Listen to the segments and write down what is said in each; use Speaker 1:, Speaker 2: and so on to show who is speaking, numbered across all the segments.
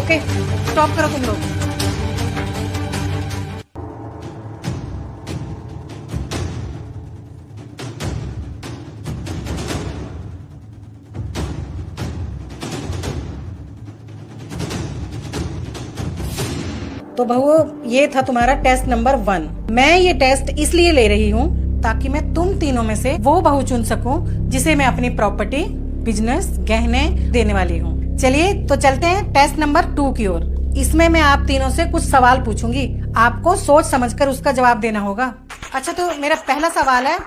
Speaker 1: Okay, stop करो तुम लोग। तो बहू, ये था तुम्हारा टेस्ट नंबर 1। मैं ये टेस्ट इसलिए ले रही हूँ ताकि मैं तुम तीनों में से वो बहू चुन सकूं जिसे मैं अपनी प्रॉपर्टी, बिजनेस, गहने देने वाली हूँ। चलिए तो चलते हैं टेस्ट नंबर 2 की ओर। इसमें मैं आप तीनों से कुछ सवाल पूछूंगी, आपको सोच समझकर उसका जवाब देना होगा। अच्छा, तो मेरा पहला सवाल है,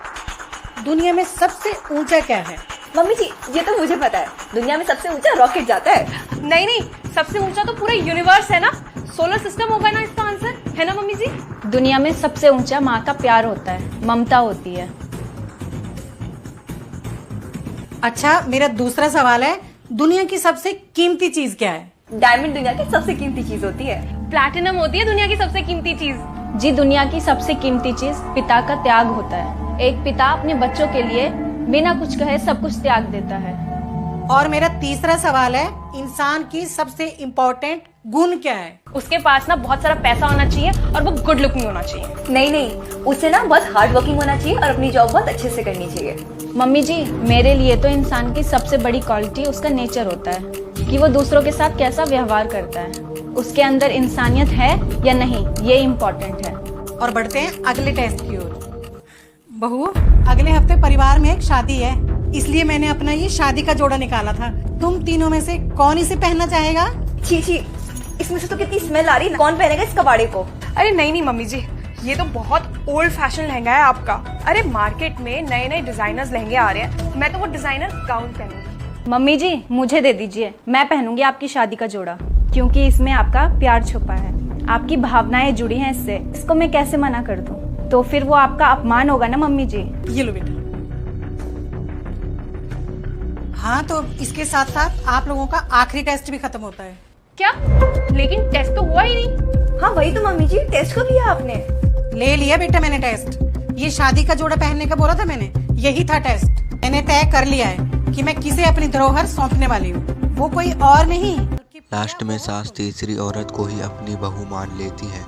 Speaker 1: दुनिया में सबसे ऊंचा क्या है?
Speaker 2: मम्मी जी, ये तो मुझे पता है, दुनिया में सबसे ऊंचा रॉकेट जाता है।
Speaker 3: नहीं नहीं, सबसे ऊंचा तो पूरा यूनिवर्स है ना, सोलर सिस्टम होगा ना इसका आंसर, है ना मम्मी जी?
Speaker 4: दुनिया में सबसे ऊंचा माँ का प्यार होता है, ममता होती है।
Speaker 1: अच्छा, मेरा दूसरा सवाल है, दुनिया की सबसे कीमती चीज क्या है?
Speaker 2: डायमंड दुनिया की सबसे कीमती चीज होती है।
Speaker 3: प्लैटिनम होती है दुनिया की सबसे कीमती चीज।
Speaker 4: जी, दुनिया की सबसे कीमती चीज पिता का त्याग होता है। एक पिता अपने बच्चों के लिए बिना कुछ कहे सब कुछ त्याग देता है।
Speaker 1: और मेरा तीसरा सवाल है, इंसान की सबसे इम्पोर्टेंट गुण क्या है?
Speaker 3: उसके पास ना बहुत सारा पैसा होना चाहिए और वो गुड लुकिंग होना चाहिए।
Speaker 2: नहीं, उसे ना बहुत हार्ड वर्किंग होना चाहिए और अपनी जॉब बहुत अच्छे से करनी चाहिए।
Speaker 4: मम्मी जी, मेरे लिए तो इंसान की सबसे बड़ी क्वालिटी उसका नेचर होता है कि वो दूसरों के साथ कैसा व्यवहार करता है। उसके अंदर इंसानियत है या नहीं, ये इम्पोर्टेंट है।
Speaker 1: और बढ़ते हैं अगले टेस्ट की ओर। बहू, अगले हफ्ते परिवार में एक शादी है, इसलिए मैंने अपना ये शादी का जोड़ा निकाला था। तुम तीनों में से कौन इसे पहनना चाहेगा?
Speaker 2: छी, इसमें से तो कितनी स्मेल आ रही है। कौन पहनेगा इस कबाड़े को?
Speaker 3: अरे नहीं मम्मी जी, ये तो बहुत ओल्ड फैशन लहंगा है आपका। अरे मार्केट में नए नए डिजाइनर्स लहंगे आ रहे हैं, मैं तो वो डिजाइनर गाउन पहनूंगी।
Speaker 4: मम्मी जी, मुझे दे दीजिए, मैं पहनूंगी आपकी शादी का जोड़ा, क्योंकि इसमें आपका प्यार छुपा है, आपकी भावनाएं जुड़ी हैं इससे। इसको मैं कैसे मना कर दूं? तो फिर वो आपका अपमान होगा ना मम्मी जी।
Speaker 1: ये लो बेटा। हाँ, तो इसके साथ साथ आप लोगों का आखिरी टेस्ट भी खत्म होता है।
Speaker 3: क्या? लेकिन टेस्ट तो हुआ ही नहीं।
Speaker 2: हाँ वही तो मम्मी जी, टेस्ट कब लिया आपने?
Speaker 1: ले लिया बेटा मैंने टेस्ट। ये शादी का जोड़ा पहनने का बोला था मैंने, यही था टेस्ट। मैंने तय कर लिया है कि मैं किसे अपनी धरोहर सौंपने वाली हूँ, वो कोई और नहीं।
Speaker 5: लास्ट में सास तीसरी औरत को ही अपनी बहू मान लेती है।